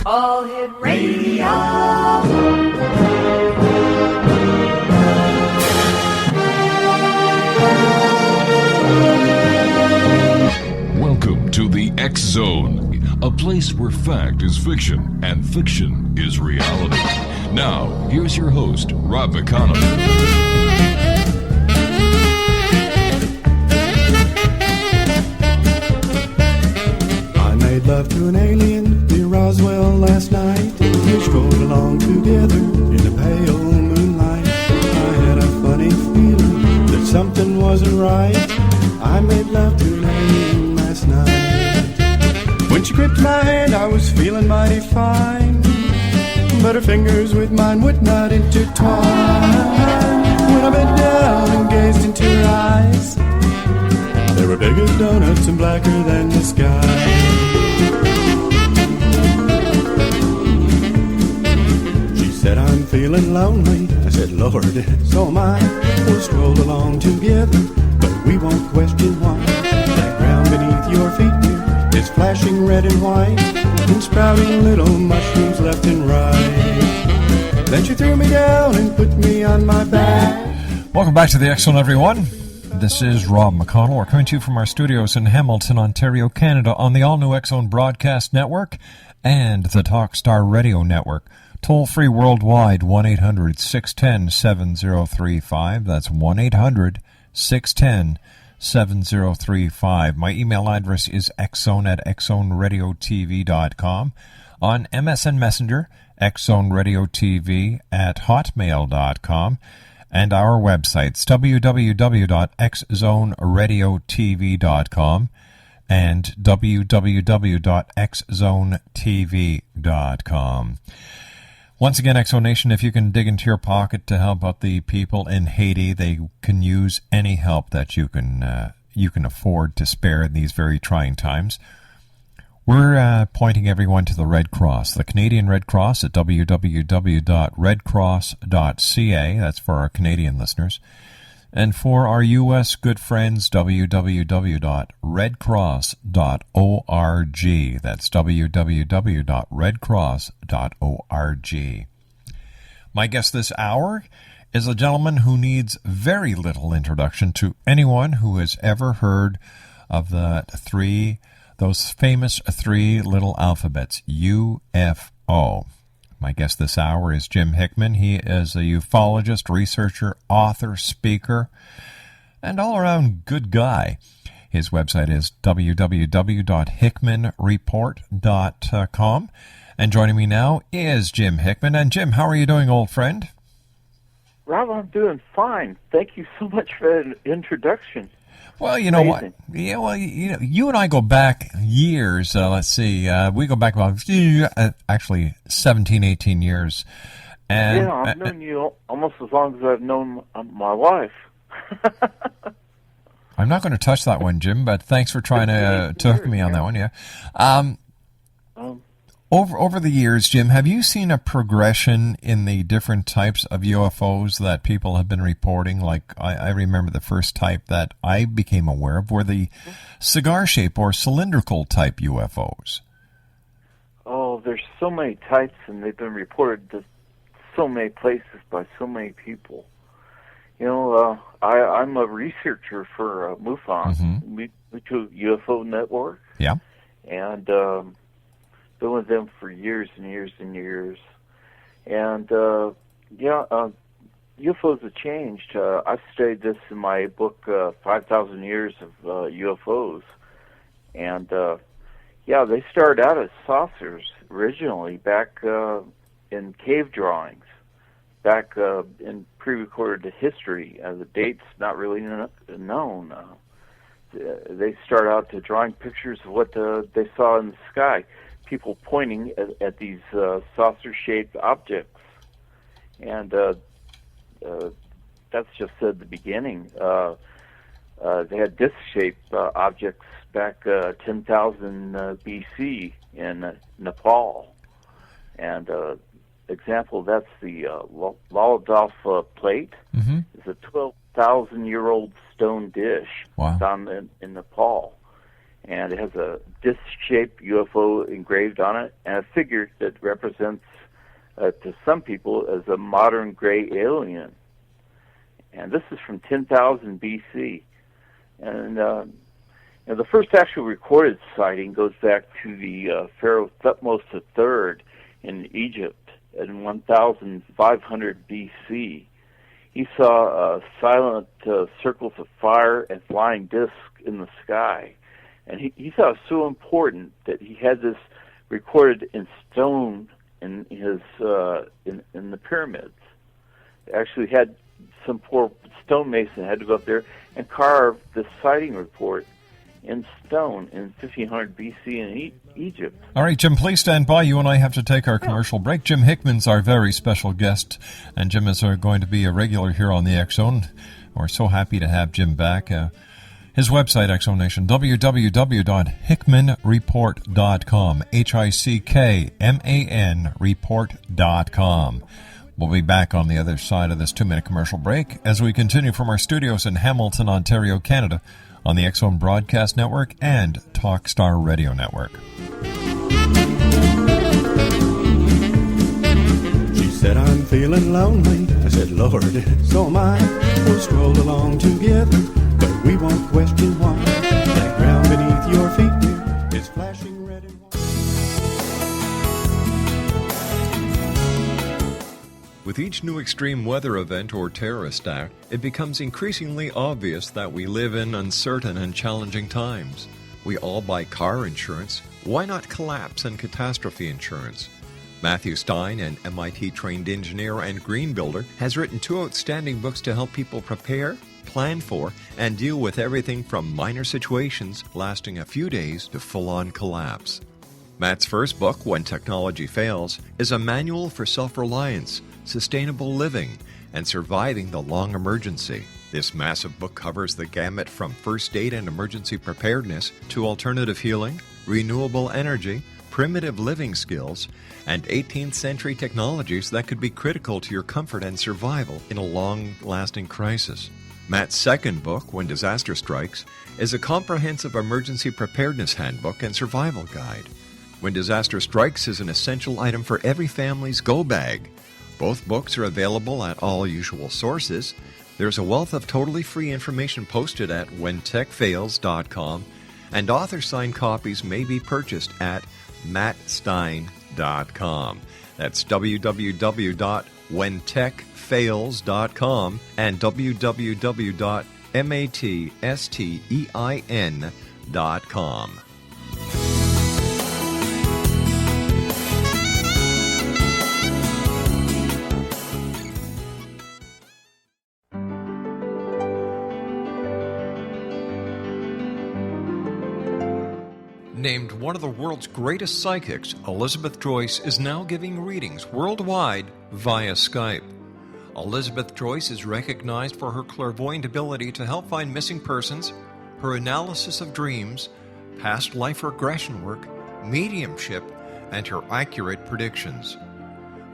All Hit Radio. Welcome to the X Zone, a place where fact is fiction and fiction is reality. Now, here's your host, Rob McConnell. I made love to an alien near Roswell last night. We strolled along together in the pale moonlight. I had a funny feeling that something wasn't right. I made love to an alien last night. When she gripped my hand, I was feeling mighty fine, but her fingers with mine would not intertwine. When I bent down and gazed into her eyes, they were big as donuts and blacker than the sky. She said, I'm feeling lonely. I said, Lord, so am I. We'll stroll along together, but we won't question why. That ground beneath your feet, dear, is flashing red and white and sprouting little mushrooms left and right. Then she threw me down and put me on my back. Welcome back to the X Zone, everyone. This is Rob McConnell. We're coming to you from our studios in Hamilton, Ontario, Canada, on the all-new X Zone Broadcast Network and the Talkstar Radio Network. Toll-free worldwide, 1-800-610-7035. That's 1-800-610-7035. My email address is xzone@xzoneradiotv.com. On MSN Messenger, xzoneradiotv@hotmail.com. And our websites, www.xzoneradiotv.com and www.xzonetv.com. Once again, X Zone Nation, if you can dig into your pocket to help out the people in Haiti, they can use any help that you can afford to spare in these very trying times. We're pointing everyone to the Red Cross, the Canadian Red Cross at www.redcross.ca. That's for our Canadian listeners. And for our U.S. good friends, www.redcross.org. That's www.redcross.org. My guest this hour is a gentleman who needs very little introduction to anyone who has ever heard of those famous three little alphabets, UFO. My guest this hour is Jim Hickman. He is a ufologist, researcher, author, speaker, and all-around good guy. His website is www.hickmanreport.com. And joining me now is Jim Hickman. And Jim, how are you doing, old friend? Rob, I'm doing fine. Thank you so much for that introduction. Well, you know what? Yeah, well, you and I go back years. Let's see. We go back about, actually, 17, 18 years. And, yeah, I've known you almost as long as I've known my wife. I'm not going to touch that one, Jim, but thanks for trying to hook me on that one, yeah. Over the years, Jim, have you seen a progression in the different types of UFOs that people have been reporting? Like, I remember the first type that I became aware of were the cigar-shaped or cylindrical type UFOs. Oh, there's so many types, and they've been reported to so many places by so many people. You know, I'm a researcher for MUFON, Mutual UFO Network. Yeah. And been with them for years and years and years. And, UFOs have changed. I've studied this in my book, 5,000 Years of UFOs. And, they started out as saucers originally back in cave drawings, back in pre-recorded history. The date's not really known. They start out to drawing pictures of what they saw in the sky. People pointing at these saucer-shaped objects, and that's just the beginning. They had disc-shaped objects back 10,000 BC in Nepal, and example that's the Lalodolf plate. It's a 12,000-year-old stone dish wow. found in Nepal. and it has a disc-shaped UFO engraved on it, and a figure that represents, to some people, as a modern gray alien. And this is from 10,000 BC. And the first actual recorded sighting goes back to the Pharaoh Thutmose III in Egypt in 1,500 BC. He saw silent circles of fire and flying discs in the sky. And he thought it was so important that he had this recorded in stone in his in the pyramids. Actually had some poor stonemason had to go up there and carve this sighting report in stone in 1500 BC in Egypt. All right, Jim, please stand by. You and I have to take our commercial break. Jim Hickman's our very special guest, and Jim is going to be a regular here on the X Zone. We're so happy to have Jim back. His website, X Zone Nation, www.hickmanreport.com, HICKMAN report.com. We'll be back on the other side of this 2-minute commercial break as we continue from our studios in Hamilton, Ontario, Canada, on the X Zone Broadcast Network and Talkstar Radio Network. She said, I'm feeling lonely. I said, Lord, so am I. We'll stroll along together, but we won't question why. That ground beneath your feet, dear, is flashing red and white. With each new extreme weather event or terrorist act, it becomes increasingly obvious that we live in uncertain and challenging times. We all buy car insurance. Why not collapse and catastrophe insurance? Matthew Stein, an MIT-trained engineer and green builder, has written 2 outstanding books to help people prepare, plan for, and deal with everything from minor situations lasting a few days to full-on collapse. Matt's first book, When Technology Fails, is a manual for self-reliance, sustainable living, and surviving the long emergency. This massive book covers the gamut from first aid and emergency preparedness to alternative healing, renewable energy, primitive living skills, and 18th century technologies that could be critical to your comfort and survival in a long-lasting crisis. Matt's second book, When Disaster Strikes, is a comprehensive emergency preparedness handbook and survival guide. When Disaster Strikes is an essential item for every family's go bag. Both books are available at all usual sources. There's a wealth of totally free information posted at whentechfails.com, and author-signed copies may be purchased at mattstein.com. That's www.whentechfails.com and www.mattstein.com. Named one of the world's greatest psychics, Elizabeth Joyce is now giving readings worldwide via Skype. Elizabeth Joyce is recognized for her clairvoyant ability to help find missing persons, her analysis of dreams, past life regression work, mediumship, and her accurate predictions.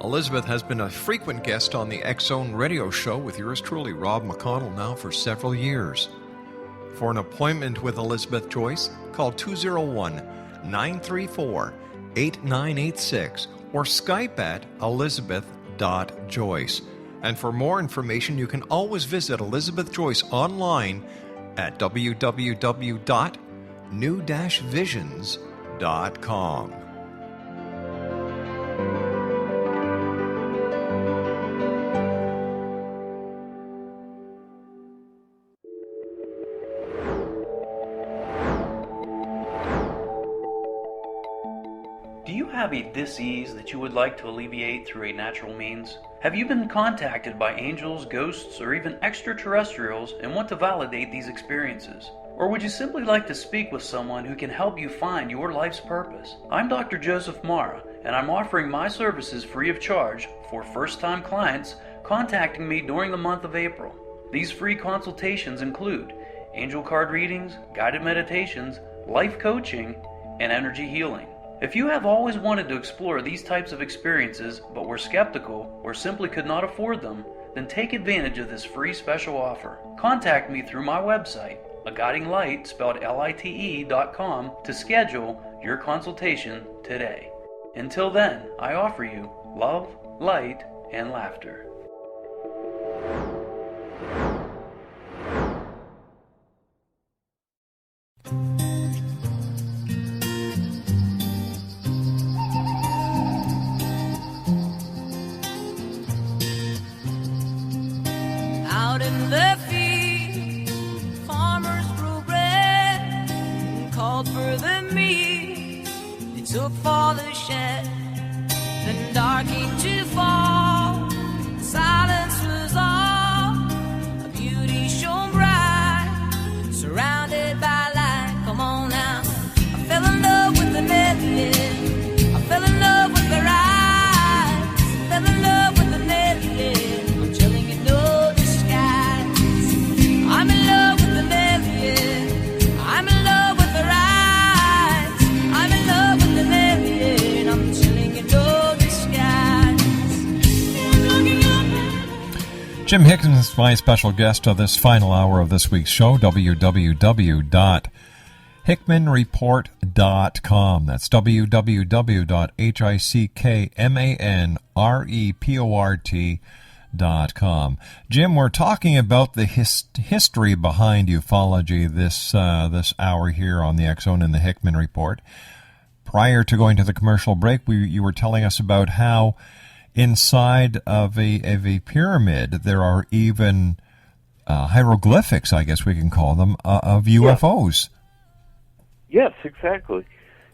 Elizabeth has been a frequent guest on the X Zone radio show with yours truly, Rob McConnell, now for several years. For an appointment with Elizabeth Joyce, call 201-934-8986 or Skype at elizabeth.joyce. And for more information, you can always visit Elizabeth Joyce online at www.new-visions.com. Do you have a dis-ease that you would like to alleviate through a natural means? Have you been contacted by angels, ghosts, or even extraterrestrials and want to validate these experiences? Or would you simply like to speak with someone who can help you find your life's purpose? I'm Dr. Joseph Mara, and I'm offering my services free of charge for first-time clients contacting me during the month of April. These free consultations include angel card readings, guided meditations, life coaching, and energy healing. If you have always wanted to explore these types of experiences but were skeptical or simply could not afford them, then take advantage of this free special offer. Contact me through my website, a guiding light, spelled LITE.com, to schedule your consultation today. Until then, I offer you love, light, and laughter. Out in the field, farmers grew bread and called for the meat. They took for the shed. Then dark came to fall. Silence was all. A beauty shone bright, surrounded by light. Come on now. I fell in love with the medley. I fell in love with the rise. I fell in love with the medley. I'm telling you no disguise. I'm in love with the medley. I'm in love with the rise. I'm in love with the medley. And I'm telling you no disguise. Jim Hickman is my special guest of this final hour of this week's show, www.hickmanreport.com. That's www.hickmanreport.com. Jim, we're talking about the history behind ufology this hour here on the X Zone and the Hickman Report. Prior to going to the commercial break, you were telling us about how inside of a pyramid there are even hieroglyphics, I guess we can call them, of UFOs. Yes, exactly.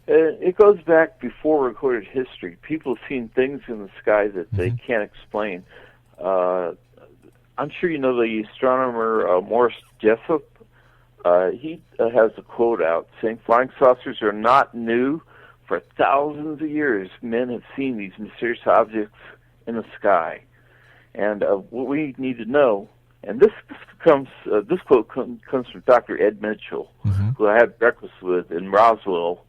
It goes back before recorded history. People have seen things in the sky that they can't explain. I'm sure you know the astronomer Morris Jessup. He has a quote out saying, "Flying saucers are not new. For thousands of years, men have seen these mysterious objects in the sky." And what we need to know, and this quote comes from Dr. Ed Mitchell, who I had breakfast with in Roswell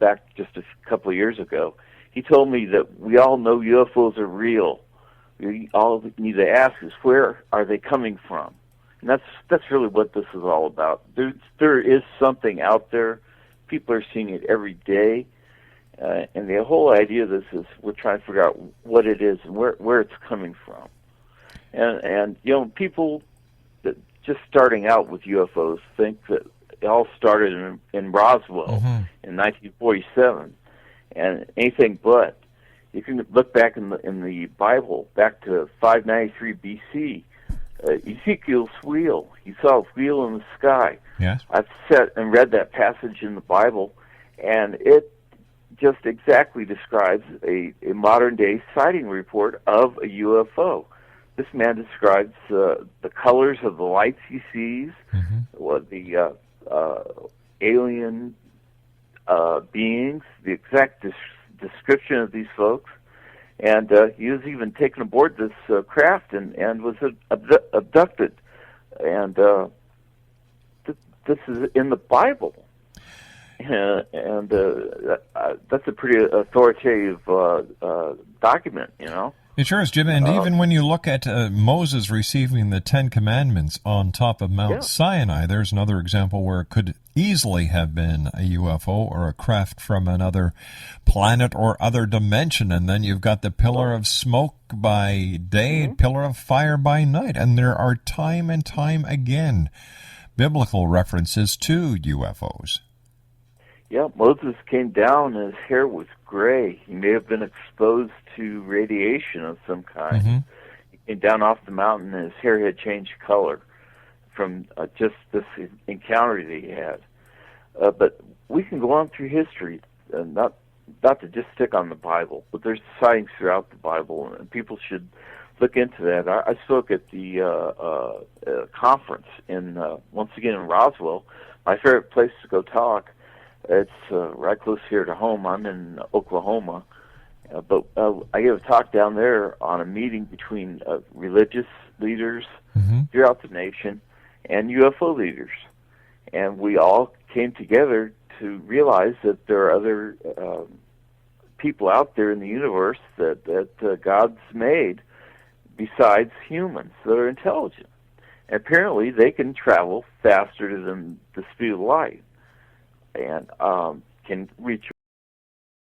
back just a couple of years ago. He told me that we all know UFOs are real. We all need to ask is, where are they coming from? And that's really what this is all about. There is something out there. People are seeing it every day. And the whole idea of this is we're trying to figure out what it is and where it's coming from. And you know, people that just starting out with UFOs think that it all started in Roswell in 1947, and anything but. You can look back in the Bible, back to 593 BC. Ezekiel's wheel. He saw a wheel in the sky. Yes. I've sat and read that passage in the Bible, and it just exactly describes a modern-day sighting report of a UFO. This man describes the colors of the lights he sees, what the alien beings, the exact description of these folks, and he was even taken aboard this craft and was abducted. And this is in the Bible, and that's a pretty authoritative document, you know. It sure is, Jim. And even when you look at Moses receiving the Ten Commandments on top of Mount Sinai, there's another example where it could easily have been a UFO or a craft from another planet or other dimension. And then you've got the pillar of smoke by day and pillar of fire by night. And there are time and time again biblical references to UFOs. Yeah, Moses came down and his hair was gray. He may have been exposed to radiation of some kind. He came down off the mountain and his hair had changed color from just this encounter that he had. But we can go on through history, not to just stick on the Bible, but there's sightings throughout the Bible, and people should look into that. I spoke at the conference once again in Roswell, my favorite place to go talk. It's right close here to home. I'm in Oklahoma. But I gave a talk down there on a meeting between religious leaders throughout the nation and UFO leaders. And we all came together to realize that there are other people out there in the universe that God's made besides humans that are intelligent. apparently they can travel faster than the speed of light and can reach